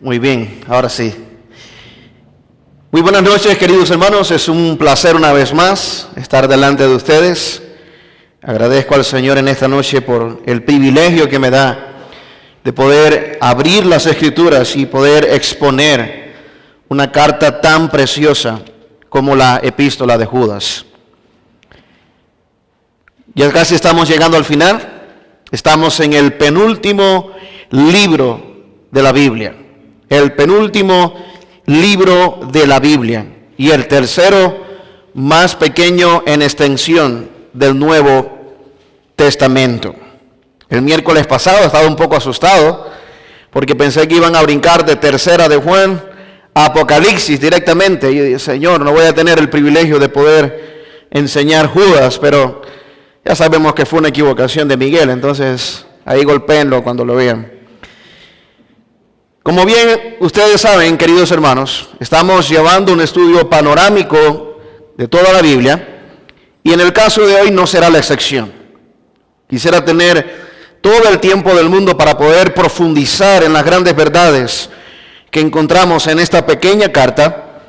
Muy bien, ahora sí. Muy buenas noches, queridos hermanos. Es un placer una vez más estar delante de ustedes. Agradezco al Señor en esta noche por el privilegio que me da de poder abrir las Escrituras y poder exponer una carta tan preciosa como la epístola de Judas. Ya casi estamos llegando al final. Estamos en el penúltimo libro de la Biblia. El penúltimo libro de la Biblia y el tercero más pequeño en extensión del Nuevo Testamento. El miércoles pasado estaba un poco asustado porque pensé que iban a brincar de tercera de Juan a Apocalipsis directamente. Y yo dije, Señor, no voy a tener el privilegio de poder enseñar Judas, pero ya sabemos que fue una equivocación de Miguel, entonces ahí golpéenlo cuando lo vean. Como bien ustedes saben, queridos hermanos, estamos llevando un estudio panorámico de toda la Biblia y en el caso de hoy no será la excepción. Quisiera tener todo el tiempo del mundo para poder profundizar en las grandes verdades que encontramos en esta pequeña carta,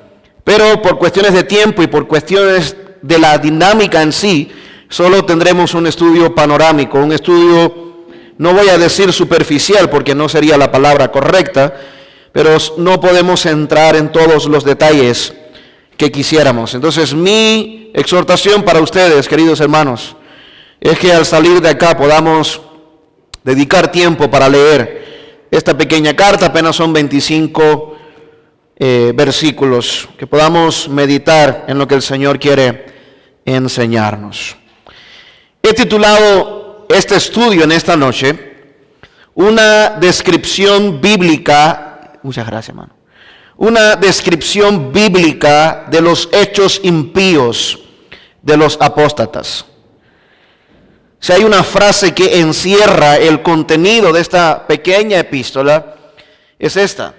pero por cuestiones de tiempo y por cuestiones de la dinámica en sí, solo tendremos un estudio panorámico, un estudio, no voy a decir superficial porque no sería la palabra correcta, pero no podemos entrar en todos los detalles que quisiéramos. Entonces mi exhortación para ustedes, queridos hermanos, es que al salir de acá podamos dedicar tiempo para leer esta pequeña carta, apenas son 25 versículos, que podamos meditar en lo que el Señor quiere enseñarnos. He titulado este estudio en esta noche, una descripción bíblica, muchas gracias hermano, una descripción bíblica de los hechos impíos de los apóstatas. Si hay una frase que encierra el contenido de esta pequeña epístola, es esta,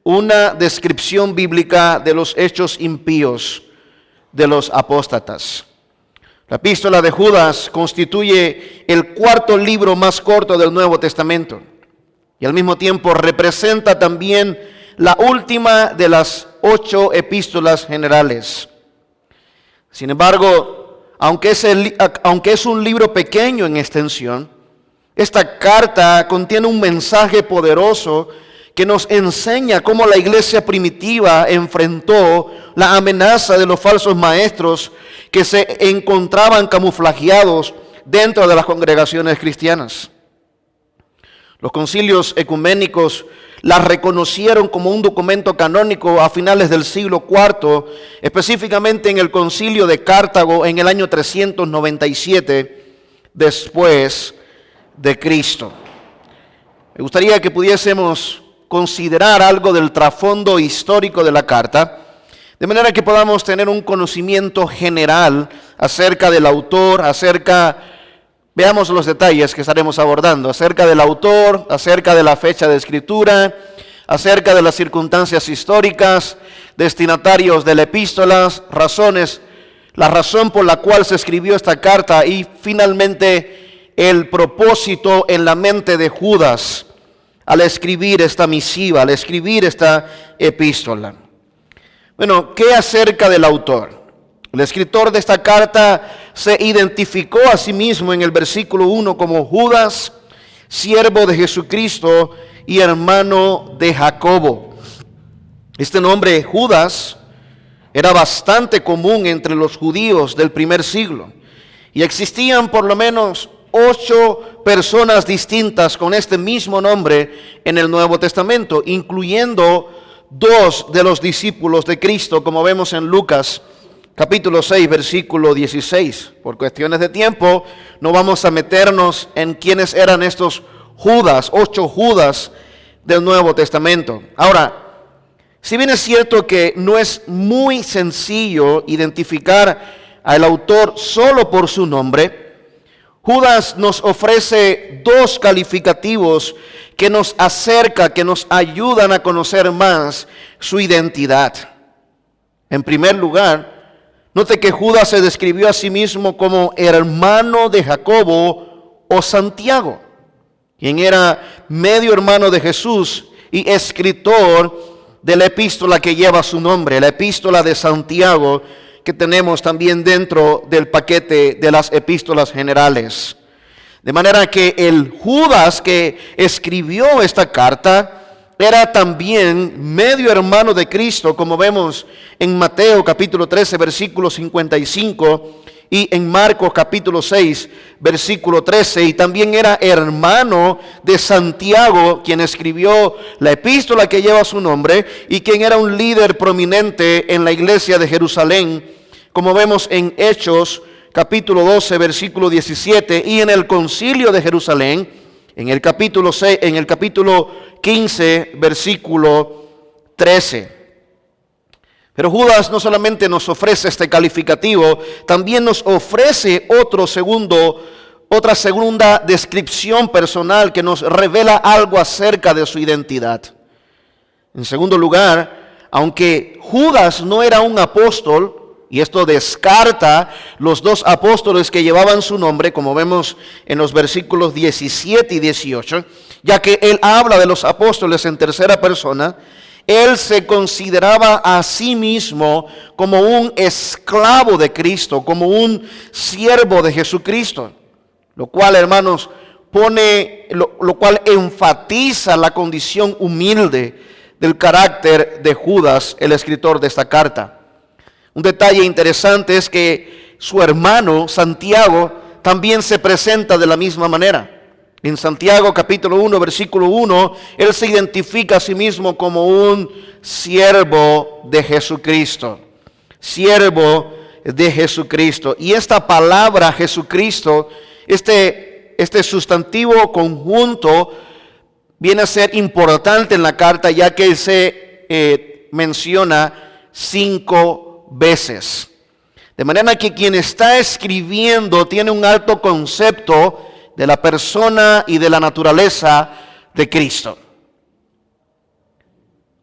una descripción bíblica de los hechos impíos de los apóstatas. La epístola de Judas constituye el cuarto libro más corto del Nuevo Testamento y al mismo tiempo representa también la última de las 8 epístolas generales. Sin embargo, aunque es un libro pequeño en extensión, esta carta contiene un mensaje poderoso que nos enseña cómo la iglesia primitiva enfrentó la amenaza de los falsos maestros que se encontraban camuflajeados dentro de las congregaciones cristianas. Los concilios ecuménicos la reconocieron como un documento canónico a finales del siglo IV, específicamente en el concilio de Cartago en el año 397 después de Cristo. Me gustaría que pudiésemos considerar algo del trasfondo histórico de la carta, de manera que podamos tener un conocimiento general acerca del autor, veamos los detalles que estaremos abordando, acerca del autor, acerca de la fecha de escritura, acerca de las circunstancias históricas, destinatarios de la epístola, la razón por la cual se escribió esta carta y finalmente el propósito en la mente de Judas al escribir esta misiva, al escribir esta epístola. Bueno, ¿qué acerca del autor? El escritor de esta carta se identificó a sí mismo en el versículo 1 como Judas, siervo de Jesucristo y hermano de Jacobo. Este nombre Judas era bastante común entre los judíos del primer siglo y existían por lo menos 8 personas distintas con este mismo nombre en el Nuevo Testamento, incluyendo 2 de los discípulos de Cristo, como vemos en Lucas capítulo 6, versículo 16. Por cuestiones de tiempo no vamos a meternos en quiénes eran estos Judas, 8 Judas del Nuevo Testamento. Ahora, si bien es cierto que no es muy sencillo identificar al autor solo por su nombre, Judas nos ofrece 2 calificativos que nos ayudan a conocer más su identidad. En primer lugar, note que Judas se describió a sí mismo como hermano de Jacobo o Santiago, quien era medio hermano de Jesús y escritor de la epístola que lleva su nombre, la epístola de Santiago, que tenemos también dentro del paquete de las epístolas generales. De manera que el Judas que escribió esta carta era también medio hermano de Cristo, como vemos en Mateo capítulo 13, versículo 55, y en Marcos capítulo 6, versículo 13, y también era hermano de Santiago, quien escribió la epístola que lleva su nombre, y quien era un líder prominente en la iglesia de Jerusalén, como vemos en Hechos capítulo 12, versículo 17, y en el concilio de Jerusalén, en el capítulo 15, versículo 13. Pero Judas no solamente nos ofrece este calificativo, también nos ofrece otra segunda descripción personal que nos revela algo acerca de su identidad. En segundo lugar, aunque Judas no era un apóstol, y esto descarta los dos apóstoles que llevaban su nombre, como vemos en los versículos 17 y 18, ya que él habla de los apóstoles en tercera persona, él se consideraba a sí mismo como un esclavo de Cristo, como un siervo de Jesucristo, lo cual, hermanos, lo cual enfatiza la condición humilde del carácter de Judas, el escritor de esta carta. Un detalle interesante es que su hermano Santiago también se presenta de la misma manera. En Santiago capítulo 1, versículo 1, él se identifica a sí mismo como un siervo de Jesucristo. Siervo de Jesucristo. Y esta palabra Jesucristo, este sustantivo conjunto, viene a ser importante en la carta, ya que se menciona 5 veces. De manera que quien está escribiendo tiene un alto concepto de la persona y de la naturaleza de Cristo.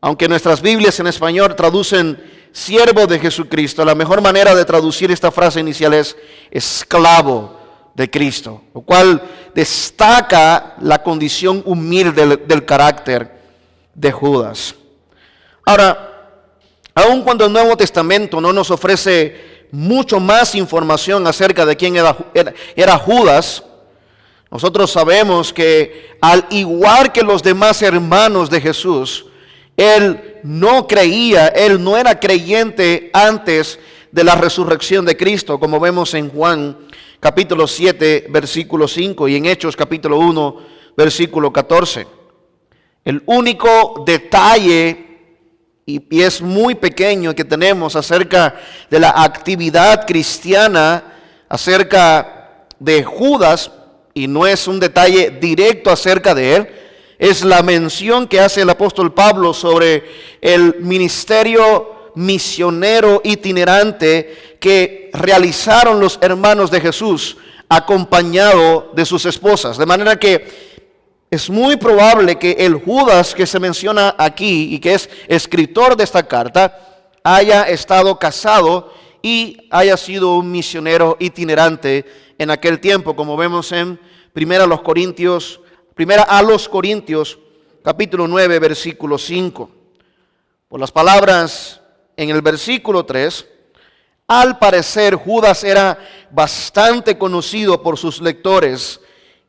Aunque nuestras Biblias en español traducen siervo de Jesucristo, la mejor manera de traducir esta frase inicial es esclavo de Cristo, lo cual destaca la condición humilde del carácter de Judas. Ahora, aun cuando el Nuevo Testamento no nos ofrece mucho más información acerca de quién era Judas, nosotros sabemos que al igual que los demás hermanos de Jesús, él no era creyente antes de la resurrección de Cristo, como vemos en Juan capítulo 7, versículo 5 y en Hechos capítulo 1, versículo 14. El único detalle, y es muy pequeño, que tenemos acerca de la actividad cristiana, acerca de Judas, y no es un detalle directo acerca de él, es la mención que hace el apóstol Pablo sobre el ministerio misionero itinerante que realizaron los hermanos de Jesús acompañado de sus esposas. De manera que es muy probable que el Judas que se menciona aquí y que es escritor de esta carta haya estado casado y haya sido un misionero itinerante en aquel tiempo, como vemos en Primera a los Corintios, capítulo 9, versículo 5. Por las palabras en el versículo 3, al parecer Judas era bastante conocido por sus lectores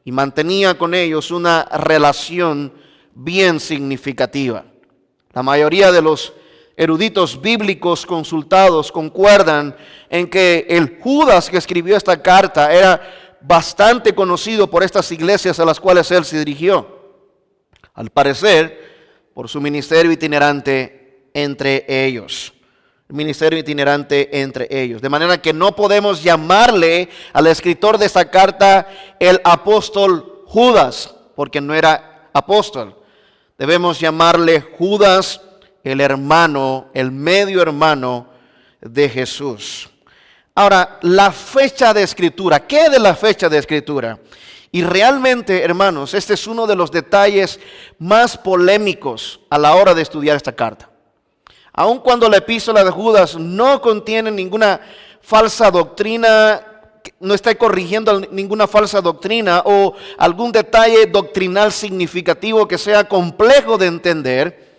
y mantenía con ellos una relación bien significativa. La mayoría de los eruditos bíblicos consultados concuerdan en que el Judas que escribió esta carta era bastante conocido por estas iglesias a las cuales él se dirigió. Al parecer, por su ministerio itinerante entre ellos. De manera que no podemos llamarle al escritor de esta carta el apóstol Judas, porque no era apóstol. Debemos llamarle Judas, el hermano, el medio hermano de Jesús. Ahora, la fecha de escritura. ¿Qué de la fecha de escritura? Y realmente, hermanos, este es uno de los detalles más polémicos a la hora de estudiar esta carta. Aun cuando la epístola de Judas no contiene ninguna falsa doctrina no está corrigiendo ninguna falsa doctrina o algún detalle doctrinal significativo que sea complejo de entender.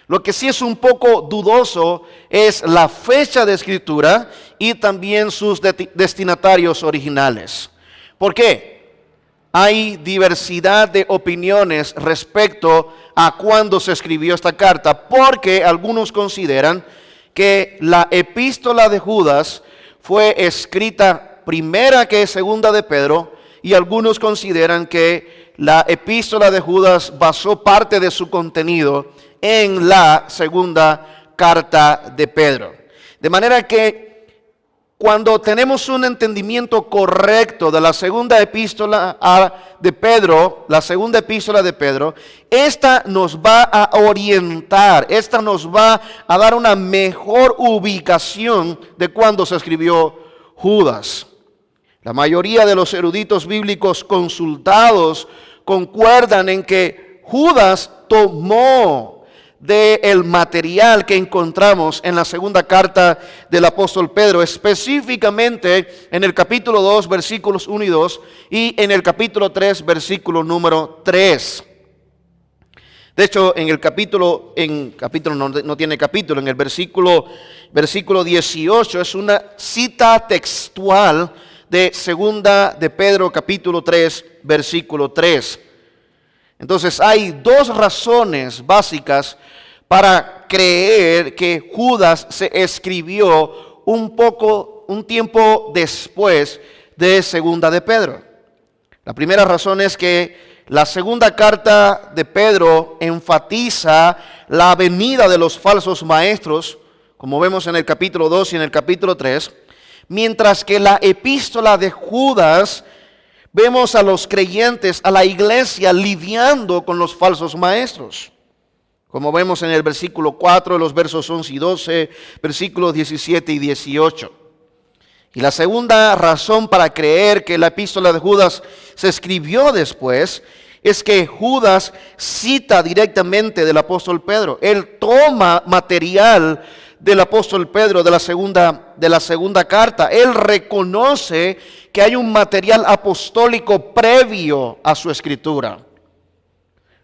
Lo que sí es un poco dudoso es la fecha de escritura y también sus destinatarios originales. ¿Por qué? Hay diversidad de opiniones respecto a cuándo se escribió esta carta, porque algunos consideran que la epístola de Judas fue escrita primera que segunda de Pedro, y algunos consideran que la epístola de Judas basó parte de su contenido en la segunda carta de Pedro. De manera que cuando tenemos un entendimiento correcto de la segunda epístola de Pedro, esta nos va a orientar, esta nos va a dar una mejor ubicación de cuándo se escribió Judas. La mayoría de los eruditos bíblicos consultados concuerdan en que Judas tomó del material que encontramos en la segunda carta del apóstol Pedro, específicamente en el capítulo 2, versículos 1 y 2, y en el capítulo 3, versículo número 3. De hecho, en el capítulo no tiene capítulo, en el versículo 18 es una cita textual de segunda de Pedro, capítulo 3, versículo 3. Entonces hay dos razones básicas para creer que Judas se escribió un tiempo después de segunda de Pedro. La primera razón es que la segunda carta de Pedro enfatiza la venida de los falsos maestros, como vemos en el capítulo 2 y en el capítulo 3, mientras que la epístola de Judas vemos a los creyentes, a la iglesia lidiando con los falsos maestros. Como vemos en el versículo 4, los versos 11 y 12, versículos 17 y 18. Y la segunda razón para creer que la epístola de Judas se escribió después es que Judas cita directamente del apóstol Pedro. Él toma material del apóstol Pedro de la segunda carta. Él reconoce que hay un material apostólico previo a su escritura.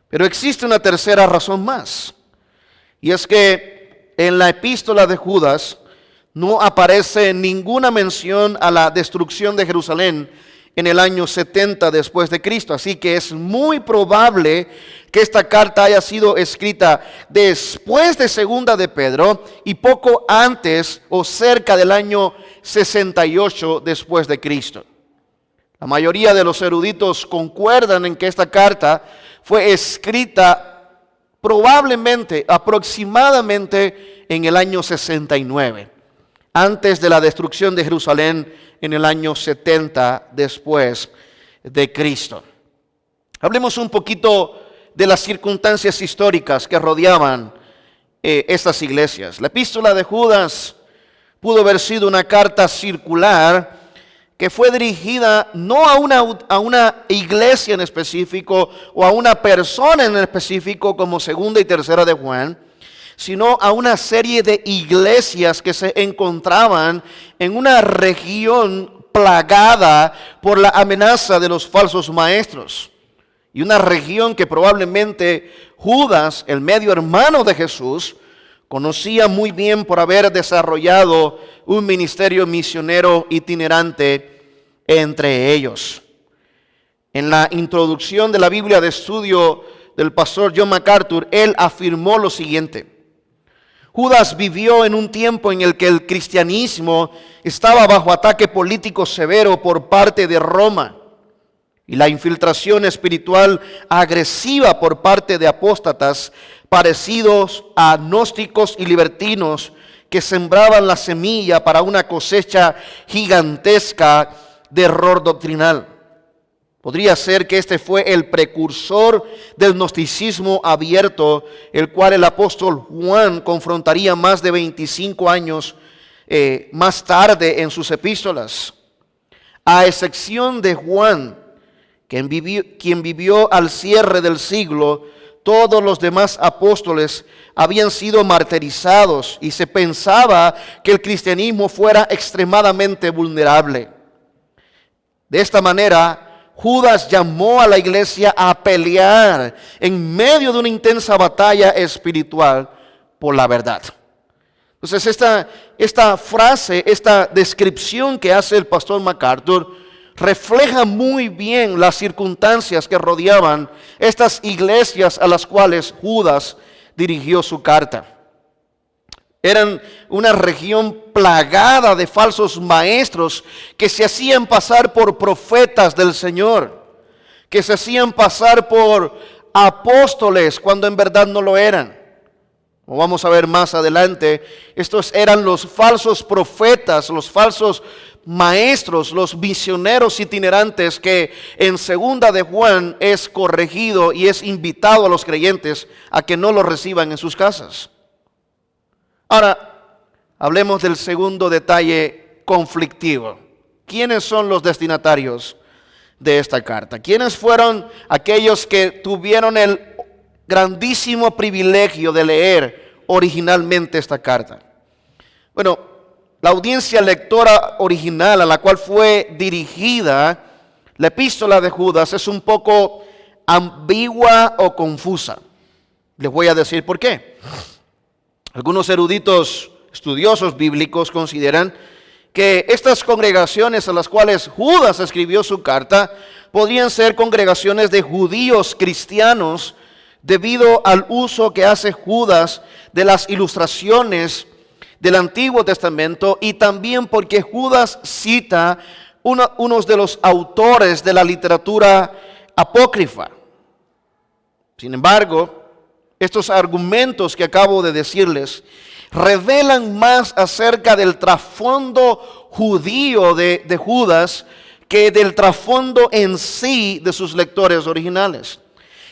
Pero existe una tercera razón más, y es que en la epístola de Judas no aparece ninguna mención a la destrucción de Jerusalén en el año 70 después de Cristo. Así que es muy probable que esta carta haya sido escrita después de segunda de Pedro y poco antes o cerca del año 68 después de Cristo. La mayoría de los eruditos concuerdan en que esta carta fue escrita probablemente, aproximadamente en el año 69, antes de la destrucción de Jerusalén en el año 70 después de Cristo. Hablemos un poquito de las circunstancias históricas que rodeaban estas iglesias. La epístola de Judas pudo haber sido una carta circular que fue dirigida no a una iglesia en específico o a una persona en específico como segunda y tercera de Juan, sino a una serie de iglesias que se encontraban en una región plagada por la amenaza de los falsos maestros. Y una región que probablemente Judas, el medio hermano de Jesús, conocía muy bien por haber desarrollado un ministerio misionero itinerante entre ellos. En la introducción de la Biblia de estudio del pastor John MacArthur, él afirmó lo siguiente: Judas vivió en un tiempo en el que el cristianismo estaba bajo ataque político severo por parte de Roma y la infiltración espiritual agresiva por parte de apóstatas parecidos a gnósticos y libertinos que sembraban la semilla para una cosecha gigantesca de error doctrinal. Podría ser que este fue el precursor del gnosticismo abierto, el cual el apóstol Juan confrontaría más de 25 años más tarde en sus epístolas. A excepción de Juan, quien vivió al cierre del siglo, todos los demás apóstoles habían sido martirizados y se pensaba que el cristianismo fuera extremadamente vulnerable. De esta manera, Judas llamó a la iglesia a pelear en medio de una intensa batalla espiritual por la verdad. Entonces esta frase, esta descripción que hace el pastor MacArthur refleja muy bien las circunstancias que rodeaban estas iglesias a las cuales Judas dirigió su carta. Eran una región plagada de falsos maestros que se hacían pasar por profetas del Señor, que se hacían pasar por apóstoles cuando en verdad no lo eran. Como vamos a ver más adelante, estos eran los falsos profetas, los falsos maestros, los misioneros itinerantes que en segunda de Juan es corregido y es invitado a los creyentes a que no los reciban en sus casas. Ahora, hablemos del segundo detalle conflictivo. ¿Quiénes son los destinatarios de esta carta? ¿Quiénes fueron aquellos que tuvieron el grandísimo privilegio de leer originalmente esta carta? Bueno, la audiencia lectora original a la cual fue dirigida la epístola de Judas es un poco ambigua o confusa. Les voy a decir por qué. Algunos eruditos estudiosos bíblicos consideran que estas congregaciones a las cuales Judas escribió su carta podrían ser congregaciones de judíos cristianos debido al uso que hace Judas de las ilustraciones del Antiguo Testamento y también porque Judas cita unos de los autores de la literatura apócrifa. Sin embargo, estos argumentos que acabo de decirles revelan más acerca del trasfondo judío de Judas que del trasfondo en sí de sus lectores originales.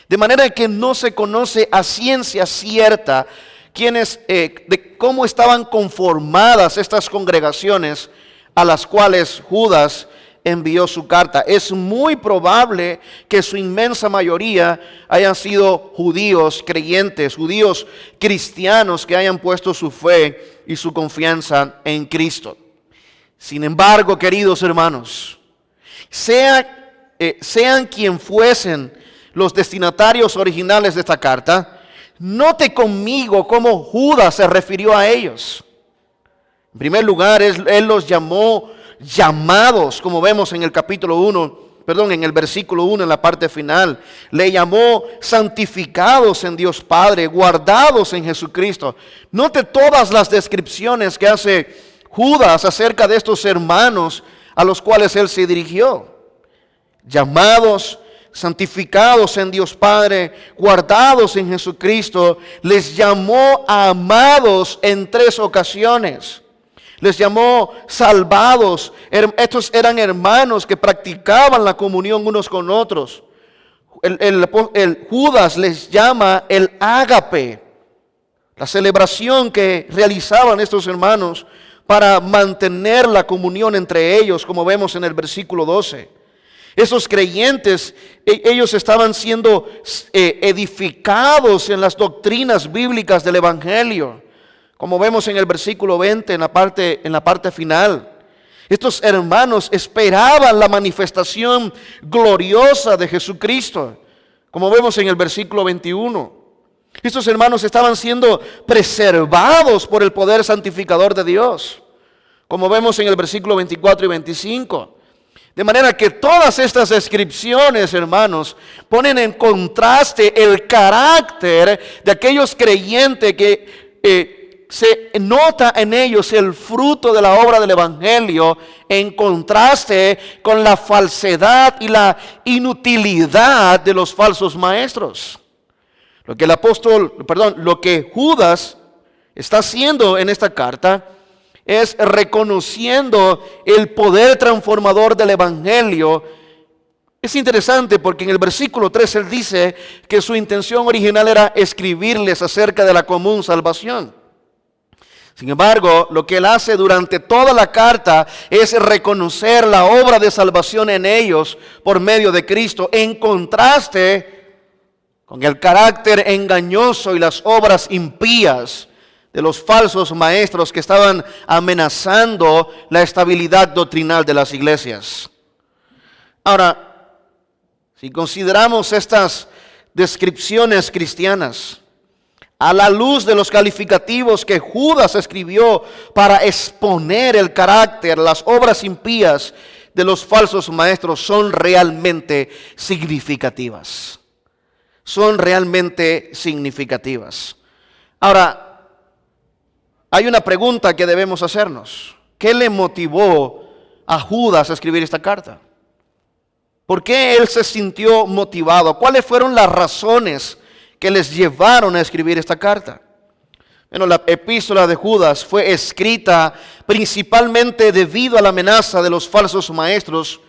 De manera que no se conoce a ciencia cierta de cómo estaban conformadas estas congregaciones a las cuales Judas envió su carta. Es muy probable que su inmensa mayoría hayan sido judíos creyentes, judíos cristianos que hayan puesto su fe y su confianza en Cristo. Sin embargo, queridos hermanos, sean quien fuesen los destinatarios originales de esta carta, note conmigo cómo Judas se refirió a ellos. En primer lugar, él los llamó llamados, como vemos en el en el versículo 1, en la parte final. Le llamó santificados en Dios Padre, guardados en Jesucristo. Note todas las descripciones que hace Judas acerca de estos hermanos a los cuales él se dirigió. Llamados, santificados en Dios Padre, guardados en Jesucristo. Les llamó amados en 3 ocasiones. Les llamó salvados. Estos eran hermanos que practicaban la comunión unos con otros. El Judas les llama el ágape, la celebración que realizaban estos hermanos para mantener la comunión entre ellos, como vemos en el versículo 12. Esos creyentes, ellos estaban siendo edificados en las doctrinas bíblicas del Evangelio, como vemos en el versículo 20, en la parte final. Estos hermanos esperaban la manifestación gloriosa de Jesucristo, como vemos en el versículo 21. Estos hermanos estaban siendo preservados por el poder santificador de Dios, como vemos en el versículo 24 y 25. De manera que todas estas descripciones, hermanos, ponen en contraste el carácter de aquellos creyentes que se nota en ellos el fruto de la obra del Evangelio, en contraste con la falsedad y la inutilidad de los falsos maestros. Lo que Judas está haciendo en esta carta es reconociendo el poder transformador del Evangelio. Es interesante porque en el versículo 3 él dice que su intención original era escribirles acerca de la común salvación. Sin embargo, lo que él hace durante toda la carta es reconocer la obra de salvación en ellos por medio de Cristo, en contraste con el carácter engañoso y las obras impías de los falsos maestros que estaban amenazando la estabilidad doctrinal de las iglesias. Ahora, si consideramos estas descripciones cristianas a la luz de los calificativos que Judas escribió para exponer el carácter, las obras impías de los falsos maestros, son realmente significativas. Son realmente significativas. Ahora, hay una pregunta que debemos hacernos. ¿Qué le motivó a Judas a escribir esta carta? ¿Por qué él se sintió motivado? ¿Cuáles fueron las razones que les llevaron a escribir esta carta? Bueno, la epístola de Judas fue escrita principalmente debido a la amenaza de los falsos maestros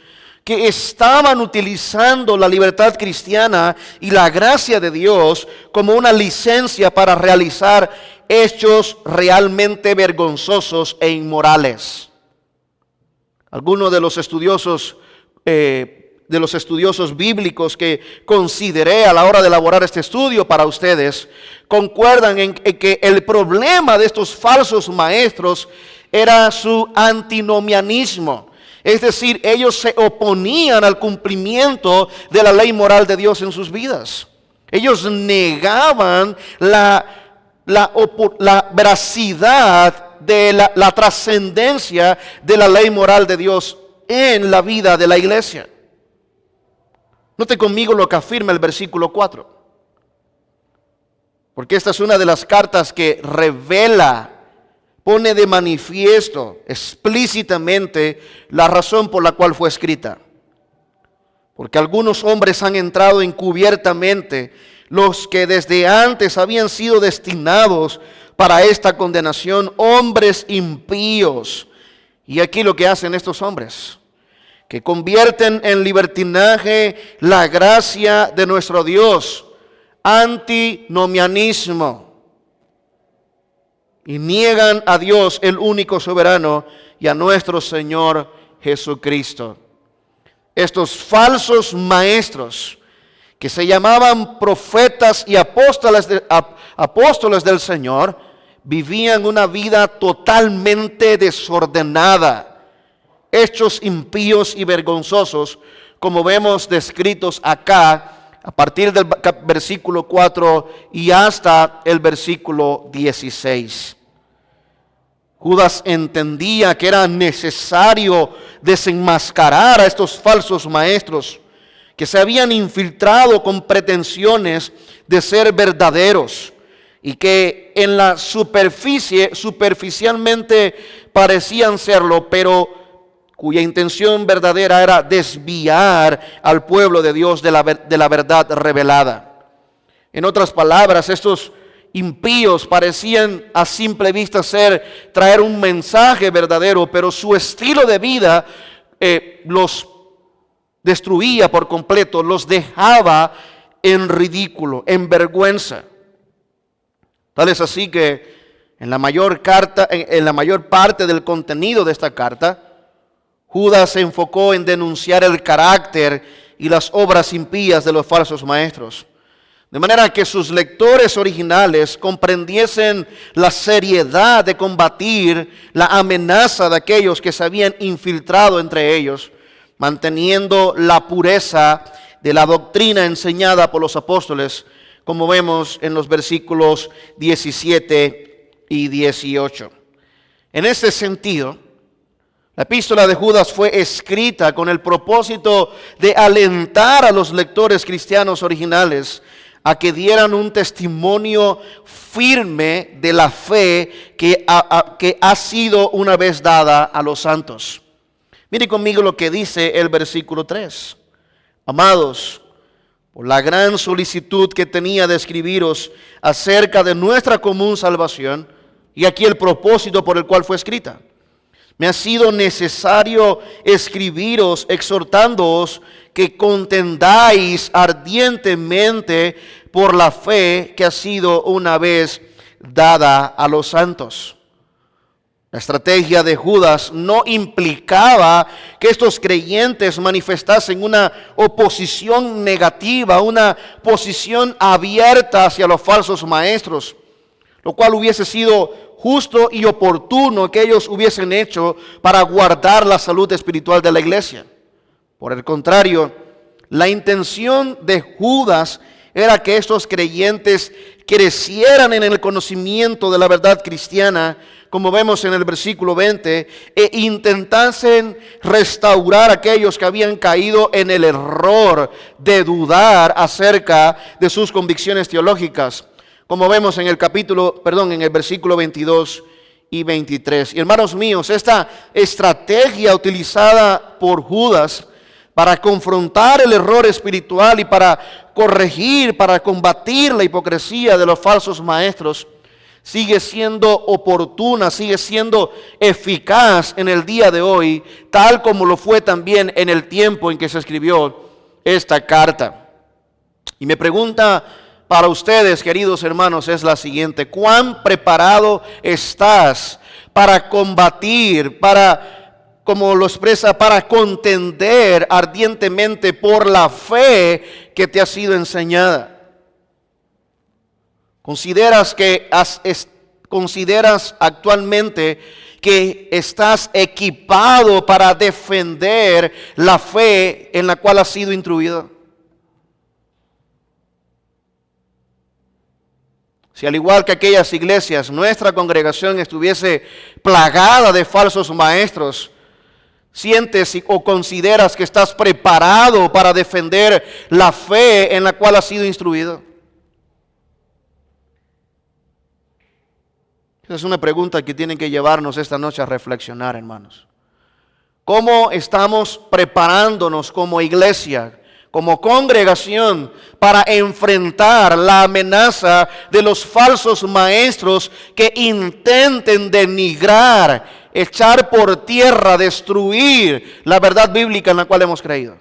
que estaban utilizando la libertad cristiana y la gracia de Dios como una licencia para realizar hechos realmente vergonzosos e inmorales. Algunos de los estudiosos bíblicos que consideré a la hora de elaborar este estudio para ustedes, concuerdan en que el problema de estos falsos maestros era su antinomianismo. Es decir, ellos se oponían al cumplimiento de la ley moral de Dios en sus vidas. Ellos negaban la veracidad de la trascendencia de la ley moral de Dios en la vida de la iglesia. Note conmigo lo que afirma el versículo 4. Porque esta es una de las cartas que revela, pone de manifiesto explícitamente la razón por la cual fue escrita. Porque algunos hombres han entrado encubiertamente, los que desde antes habían sido destinados para esta condenación, hombres impíos. Y aquí lo que hacen estos hombres, que convierten en libertinaje la gracia de nuestro Dios, antinomianismo, y niegan a Dios, el único soberano, y a nuestro Señor Jesucristo. Estos falsos maestros, que se llamaban profetas y apóstoles del Señor, vivían una vida totalmente desordenada, hechos impíos y vergonzosos, como vemos descritos acá, a partir del versículo 4 y hasta el versículo 16. Judas entendía que era necesario desenmascarar a estos falsos maestros que se habían infiltrado con pretensiones de ser verdaderos y que en la superficialmente parecían serlo, pero cuya intención verdadera era desviar al pueblo de Dios de la verdad revelada. En otras palabras, estos impíos parecían a simple vista traer un mensaje verdadero, pero su estilo de vida los destruía por completo, los dejaba en ridículo, en vergüenza. Tal es así que en la mayor parte del contenido de esta carta, Judas se enfocó en denunciar el carácter y las obras impías de los falsos maestros, de manera que sus lectores originales comprendiesen la seriedad de combatir la amenaza de aquellos que se habían infiltrado entre ellos, manteniendo la pureza de la doctrina enseñada por los apóstoles, como vemos en los versículos 17 y 18. En este sentido, la epístola de Judas fue escrita con el propósito de alentar a los lectores cristianos originales a que dieran un testimonio firme de la fe que ha sido una vez dada a los santos. Mire conmigo lo que dice el versículo 3. Amados, por la gran solicitud que tenía de escribiros acerca de nuestra común salvación, y aquí el propósito por el cual fue escrita, me ha sido necesario escribiros exhortándoos que contendáis ardientemente por la fe que ha sido una vez dada a los santos. La estrategia de Judas no implicaba que estos creyentes manifestasen una oposición negativa, una posición abierta hacia los falsos maestros, lo cual hubiese sido justo y oportuno que ellos hubiesen hecho para guardar la salud espiritual de la iglesia. Por el contrario, la intención de Judas era que estos creyentes crecieran en el conocimiento de la verdad cristiana, como vemos en el versículo 20, e intentasen restaurar a aquellos que habían caído en el error de dudar acerca de sus convicciones teológicas, como vemos en el versículo 22 y 23. Y hermanos míos, esta estrategia utilizada por Judas para confrontar el error espiritual y para corregir, para combatir la hipocresía de los falsos maestros, sigue siendo oportuna, sigue siendo eficaz en el día de hoy, tal como lo fue también en el tiempo en que se escribió esta carta. Y mi pregunta para ustedes, queridos hermanos, es la siguiente: ¿cuán preparado estás para combatir, como lo expresa, para contender ardientemente por la fe que te ha sido enseñada? ¿Consideras actualmente que estás equipado para defender la fe en la cual has sido instruido? Si al igual que aquellas iglesias, nuestra congregación estuviese plagada de falsos maestros, ¿sientes o consideras que estás preparado para defender la fe en la cual has sido instruido? Esa es una pregunta que tienen que llevarnos esta noche a reflexionar, hermanos. ¿Cómo estamos preparándonos como iglesia, como congregación, para enfrentar la amenaza de los falsos maestros que intenten denigrar, echar por tierra, destruir la verdad bíblica en la cual hemos creído?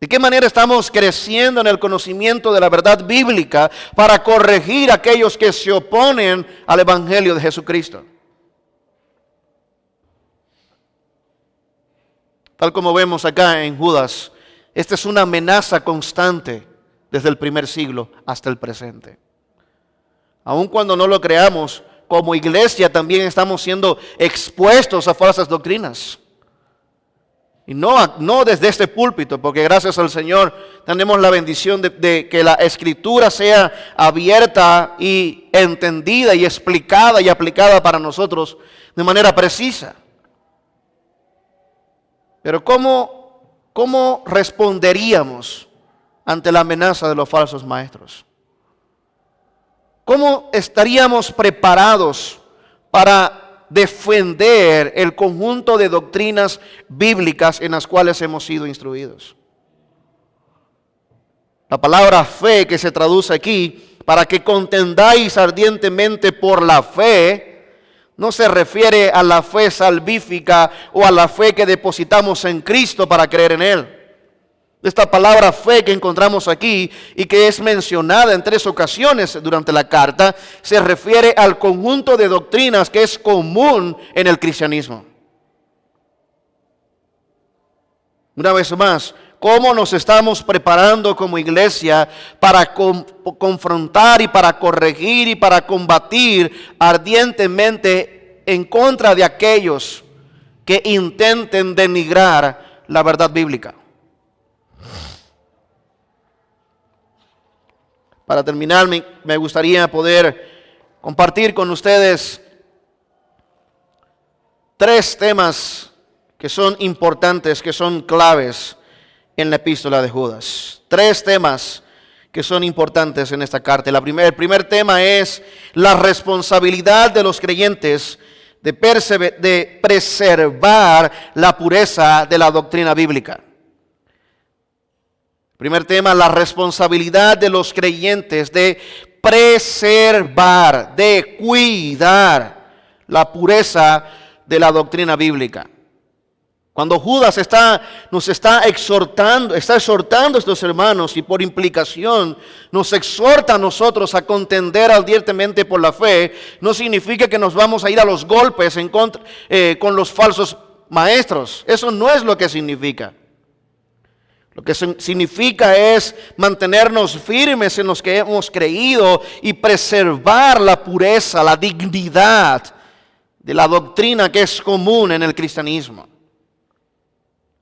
¿De qué manera estamos creciendo en el conocimiento de la verdad bíblica para corregir a aquellos que se oponen al Evangelio de Jesucristo? Tal como vemos acá en Judas, esta es una amenaza constante desde el primer siglo hasta el presente. Aun cuando no lo creamos, como iglesia también estamos siendo expuestos a falsas doctrinas. Y no desde este púlpito, porque gracias al Señor tenemos la bendición de que la Escritura sea abierta y entendida y explicada y aplicada para nosotros de manera precisa. Pero ¿cómo responderíamos ante la amenaza de los falsos maestros? ¿Cómo estaríamos preparados para defender el conjunto de doctrinas bíblicas en las cuales hemos sido instruidos? La palabra fe, que se traduce aquí, para que contendáis ardientemente por la fe, no se refiere a la fe salvífica o a la fe que depositamos en Cristo para creer en Él. Esta palabra fe que encontramos aquí y que es mencionada en 3 ocasiones durante la carta, se refiere al conjunto de doctrinas que es común en el cristianismo. Una vez más, ¿cómo nos estamos preparando como iglesia para confrontar y para corregir y para combatir ardientemente en contra de aquellos que intenten denigrar la verdad bíblica? Para terminar, me gustaría poder compartir con ustedes 3 temas que son importantes, que son claves en la epístola de Judas. 3 temas que son importantes en esta carta. El primer tema es la responsabilidad de los creyentes de preservar la pureza de la doctrina bíblica. Primer tema, la responsabilidad de los creyentes de preservar, de cuidar la pureza de la doctrina bíblica. Cuando Judas nos está exhortando a estos hermanos y por implicación nos exhorta a nosotros a contender ardientemente por la fe, no significa que nos vamos a ir a los golpes con los falsos maestros. Eso no es lo que significa. Lo que significa es mantenernos firmes en los que hemos creído y preservar la pureza, la dignidad de la doctrina que es común en el cristianismo.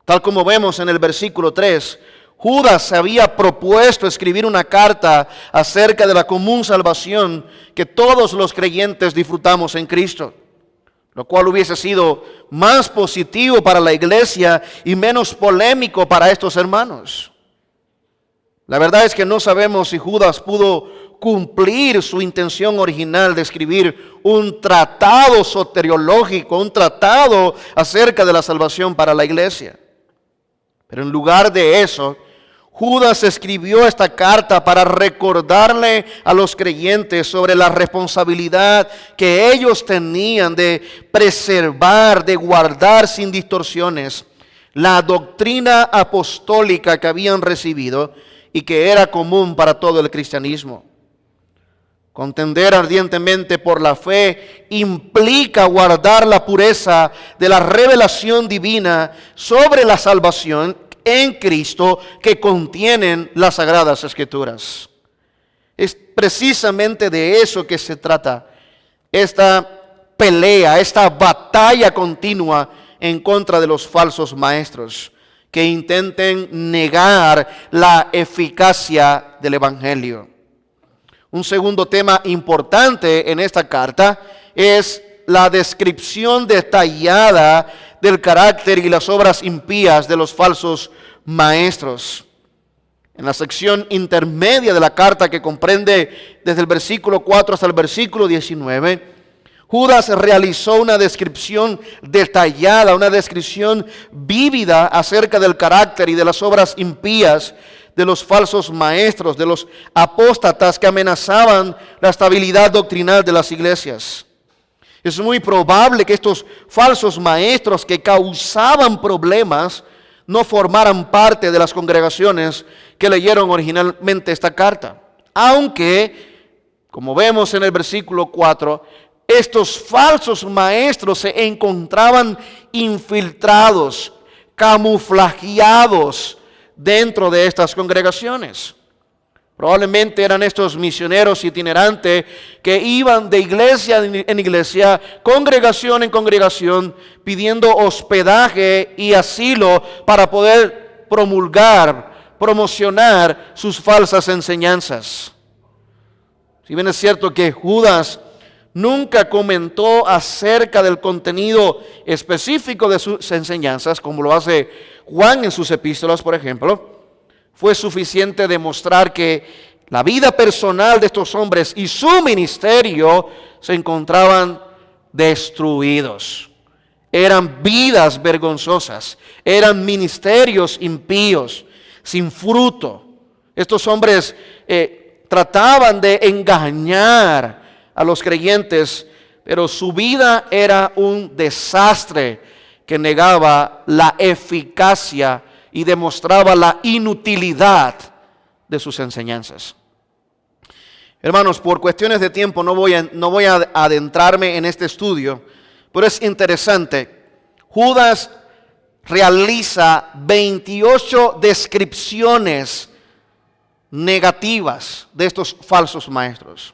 Tal como vemos en el versículo 3, Judas se había propuesto escribir una carta acerca de la común salvación que todos los creyentes disfrutamos en Cristo, lo cual hubiese sido más positivo para la iglesia y menos polémico para estos hermanos. La verdad es que no sabemos si Judas pudo cumplir su intención original de escribir un tratado soteriológico, un tratado acerca de la salvación para la iglesia. Pero en lugar de eso, Judas escribió esta carta para recordarle a los creyentes sobre la responsabilidad que ellos tenían de preservar, de guardar sin distorsiones la doctrina apostólica que habían recibido y que era común para todo el cristianismo. Contender ardientemente por la fe implica guardar la pureza de la revelación divina sobre la salvación en Cristo que contienen las Sagradas Escrituras. Es precisamente de eso que se trata esta pelea, esta batalla continua en contra de los falsos maestros que intenten negar la eficacia del Evangelio. Un segundo tema importante en esta carta es la descripción detallada del carácter y las obras impías de los falsos maestros. En la sección intermedia de la carta, que comprende desde el versículo 4 hasta el versículo 19, Judas realizó una descripción detallada, una descripción vívida acerca del carácter y de las obras impías de los falsos maestros, de los apóstatas que amenazaban la estabilidad doctrinal de las iglesias. Es muy probable que estos falsos maestros que causaban problemas no formaran parte de las congregaciones que leyeron originalmente esta carta. Aunque, como vemos en el versículo 4, estos falsos maestros se encontraban infiltrados, camuflajeados dentro de estas congregaciones. Probablemente eran estos misioneros itinerantes que iban de iglesia en iglesia, congregación en congregación, pidiendo hospedaje y asilo para poder promulgar, promocionar sus falsas enseñanzas. Si bien es cierto que Judas nunca comentó acerca del contenido específico de sus enseñanzas, como lo hace Juan en sus epístolas, por ejemplo, fue suficiente demostrar que la vida personal de estos hombres y su ministerio se encontraban destruidos. Eran vidas vergonzosas, eran ministerios impíos, sin fruto. Estos hombres trataban de engañar a los creyentes, pero su vida era un desastre que negaba la eficacia y demostraba la inutilidad de sus enseñanzas. Hermanos, por cuestiones de tiempo no voy a adentrarme en este estudio, pero es interesante. Judas realiza 28 descripciones negativas de estos falsos maestros.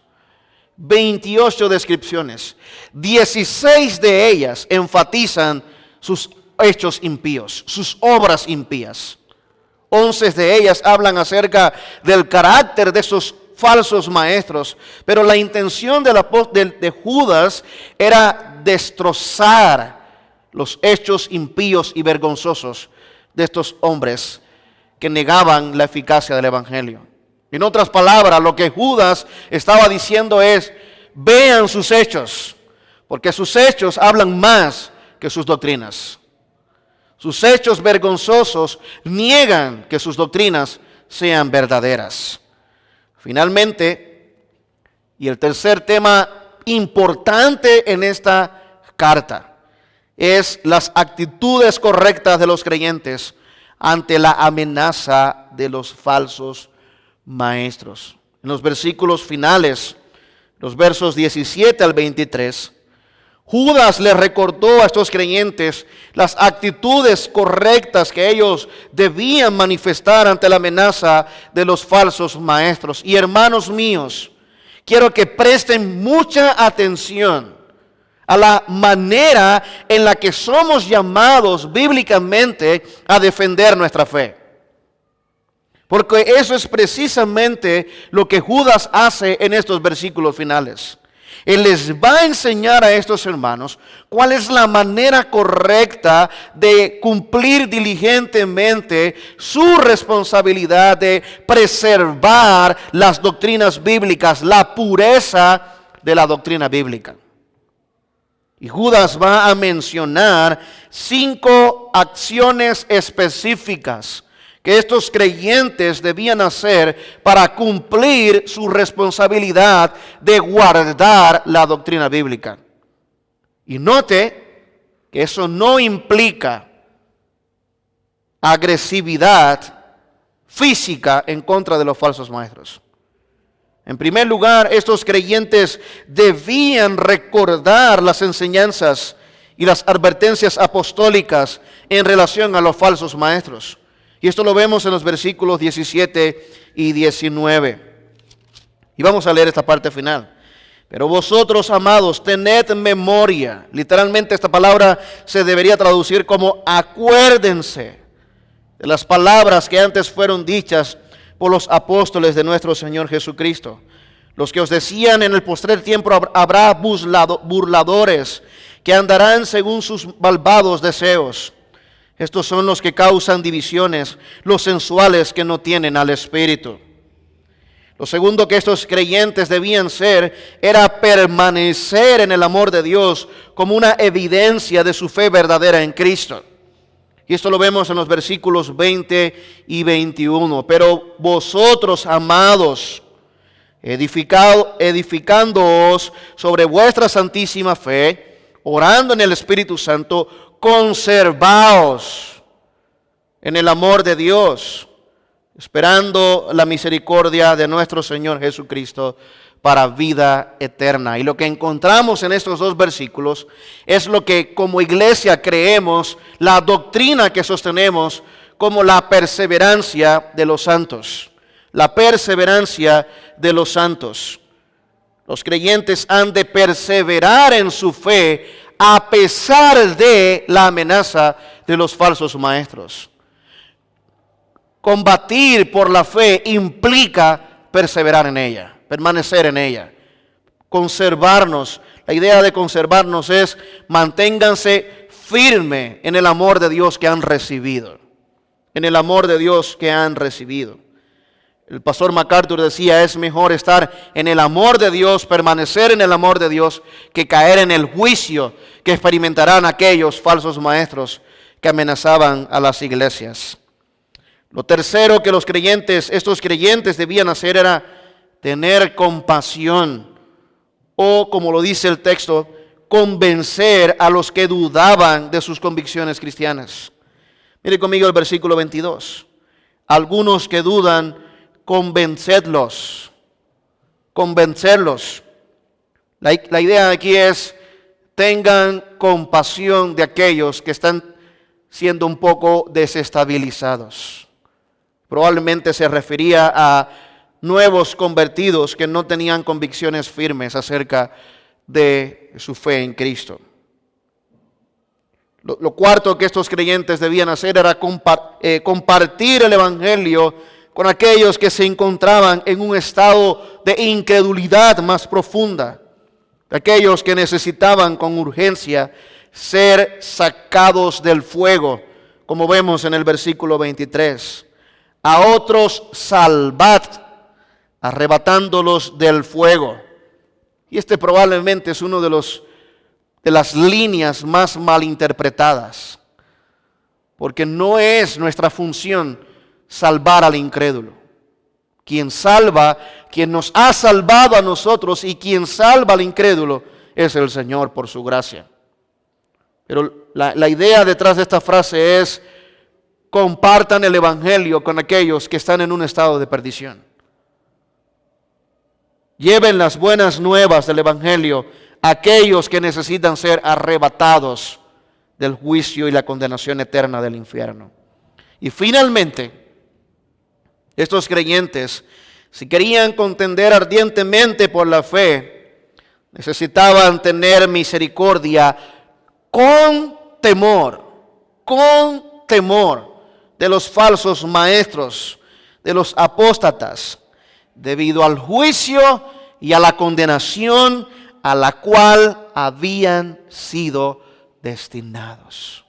28 descripciones. 16 de ellas enfatizan sus hechos impíos, sus obras impías. 11 de ellas hablan acerca del carácter de esos falsos maestros, pero la intención de Judas era destrozar los hechos impíos y vergonzosos de estos hombres que negaban la eficacia del Evangelio. En otras palabras, lo que Judas estaba diciendo es: vean sus hechos, porque sus hechos hablan más que sus doctrinas. Sus hechos vergonzosos niegan que sus doctrinas sean verdaderas. Finalmente, y el tercer tema importante en esta carta, es las actitudes correctas de los creyentes ante la amenaza de los falsos maestros. En los versículos finales, los versos 17 al 23, Judas les recordó a estos creyentes las actitudes correctas que ellos debían manifestar ante la amenaza de los falsos maestros. Y hermanos míos, quiero que presten mucha atención a la manera en la que somos llamados bíblicamente a defender nuestra fe. Porque eso es precisamente lo que Judas hace en estos versículos finales. Él les va a enseñar a estos hermanos cuál es la manera correcta de cumplir diligentemente su responsabilidad de preservar las doctrinas bíblicas, la pureza de la doctrina bíblica. Y Judas va a mencionar 5 acciones específicas que estos creyentes debían hacer para cumplir su responsabilidad de guardar la doctrina bíblica. Y note que eso no implica agresividad física en contra de los falsos maestros. En primer lugar, estos creyentes debían recordar las enseñanzas y las advertencias apostólicas en relación a los falsos maestros. Y esto lo vemos en los versículos 17 y 19. Y vamos a leer esta parte final. Pero vosotros, amados, tened memoria. Literalmente esta palabra se debería traducir como acuérdense de las palabras que antes fueron dichas por los apóstoles de nuestro Señor Jesucristo, los que os decían: en el postrer tiempo habrá burladores que andarán según sus malvados deseos. Estos son los que causan divisiones, los sensuales que no tienen al Espíritu. Lo segundo que estos creyentes debían ser era permanecer en el amor de Dios como una evidencia de su fe verdadera en Cristo. Y esto lo vemos en los versículos 20 y 21. Pero vosotros, amados, edificándoos sobre vuestra santísima fe, orando en el Espíritu Santo, conservaos en el amor de Dios, esperando la misericordia de nuestro Señor Jesucristo para vida eterna. Y lo que encontramos en estos 2 versículos es lo que como iglesia creemos, la doctrina que sostenemos como la perseverancia de los santos. La perseverancia de los santos. Los creyentes han de perseverar en su fe a pesar de la amenaza de los falsos maestros. Combatir por la fe implica perseverar en ella, permanecer en ella, conservarnos. La idea de conservarnos es: manténganse firme en el amor de Dios que han recibido, en el amor de Dios que han recibido. El pastor MacArthur decía: es mejor estar en el amor de Dios, permanecer en el amor de Dios, que caer en el juicio que experimentarán aquellos falsos maestros que amenazaban a las iglesias. Lo tercero que estos creyentes debían hacer era tener compasión, o como lo dice el texto, convencer a los que dudaban de sus convicciones cristianas. Mire conmigo el versículo 22. Algunos que dudan, convencerlos. La idea aquí es: tengan compasión de aquellos que están siendo un poco desestabilizados. Probablemente se refería a nuevos convertidos que no tenían convicciones firmes acerca de su fe en Cristo. Lo cuarto que estos creyentes debían hacer era compartir el Evangelio con aquellos que se encontraban en un estado de incredulidad más profunda, aquellos que necesitaban con urgencia ser sacados del fuego, como vemos en el versículo 23. A otros salvad, arrebatándolos del fuego. Y este probablemente es uno de las líneas más malinterpretadas, porque no es nuestra función salvar al incrédulo. Quien salva, quien nos ha salvado a nosotros y quien salva al incrédulo es el Señor por su gracia. Pero la idea detrás de esta frase es: compartan el Evangelio con aquellos que están en un estado de perdición. Lleven las buenas nuevas del Evangelio a aquellos que necesitan ser arrebatados del juicio y la condenación eterna del infierno. Y finalmente, estos creyentes, si querían contender ardientemente por la fe, necesitaban tener misericordia con temor de los falsos maestros, de los apóstatas, debido al juicio y a la condenación a la cual habían sido destinados.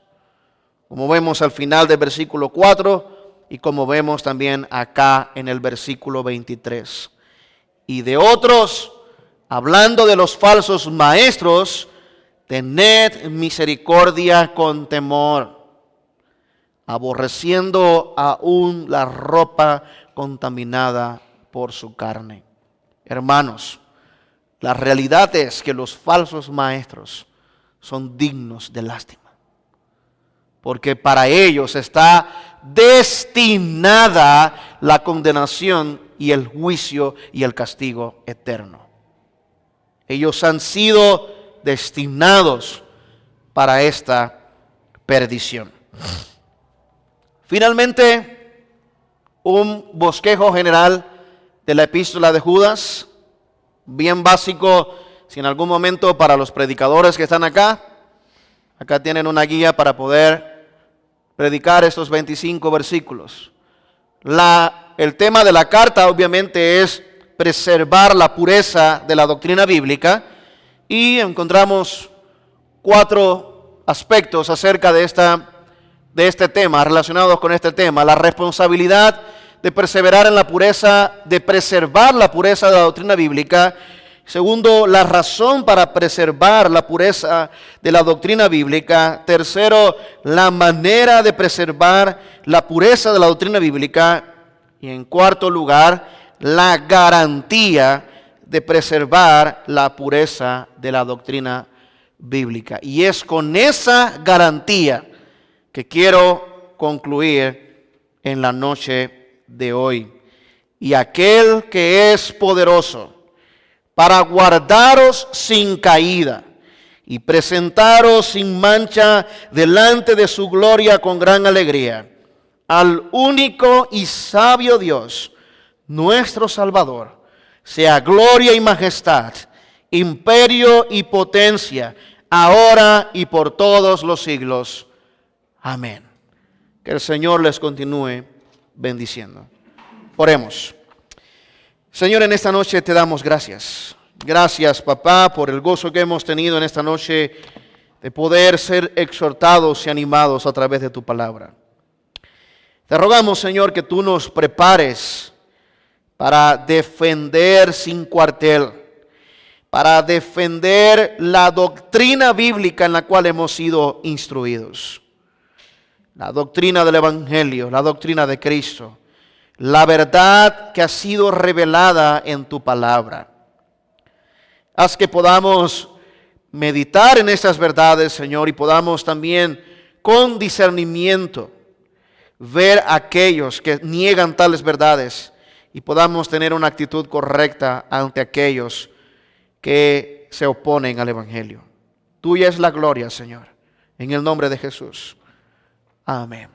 Como vemos al final del versículo 4 y como vemos también acá en el versículo 23. Y de otros, hablando de los falsos maestros, tened misericordia con temor, aborreciendo aún la ropa contaminada por su carne. Hermanos, la realidad es que los falsos maestros son dignos de lástima, porque para ellos está destinada la condenación y el juicio y el castigo eterno. Ellos han sido destinados para esta perdición. Finalmente, un bosquejo general de la epístola de Judas, bien básico, si en algún momento para los predicadores que están acá tienen una guía para poder predicar estos 25 versículos. El tema de la carta obviamente es preservar la pureza de la doctrina bíblica, y encontramos 4 aspectos acerca de este tema, relacionados con este tema: la responsabilidad de perseverar en la pureza, de preservar la pureza de la doctrina bíblica. Segundo, la razón para preservar la pureza de la doctrina bíblica. Tercero, la manera de preservar la pureza de la doctrina bíblica. Y en cuarto lugar, la garantía de preservar la pureza de la doctrina bíblica. Y es con esa garantía que quiero concluir en la noche de hoy. Y aquel que es poderoso para guardaros sin caída y presentaros sin mancha delante de su gloria con gran alegría, al único y sabio Dios, nuestro Salvador, sea gloria y majestad, imperio y potencia, ahora y por todos los siglos. Amén. Que el Señor les continúe bendiciendo. Oremos. Señor, en esta noche te damos gracias. Gracias, papá, por el gozo que hemos tenido en esta noche de poder ser exhortados y animados a través de tu palabra. Te rogamos, Señor, que tú nos prepares para defender sin cuartel, para defender la doctrina bíblica en la cual hemos sido instruidos. La doctrina del Evangelio, la doctrina de Cristo, la verdad que ha sido revelada en tu palabra. Haz que podamos meditar en estas verdades, Señor, y podamos también con discernimiento ver a aquellos que niegan tales verdades y podamos tener una actitud correcta ante aquellos que se oponen al Evangelio. Tuya es la gloria, Señor, en el nombre de Jesús. Amén.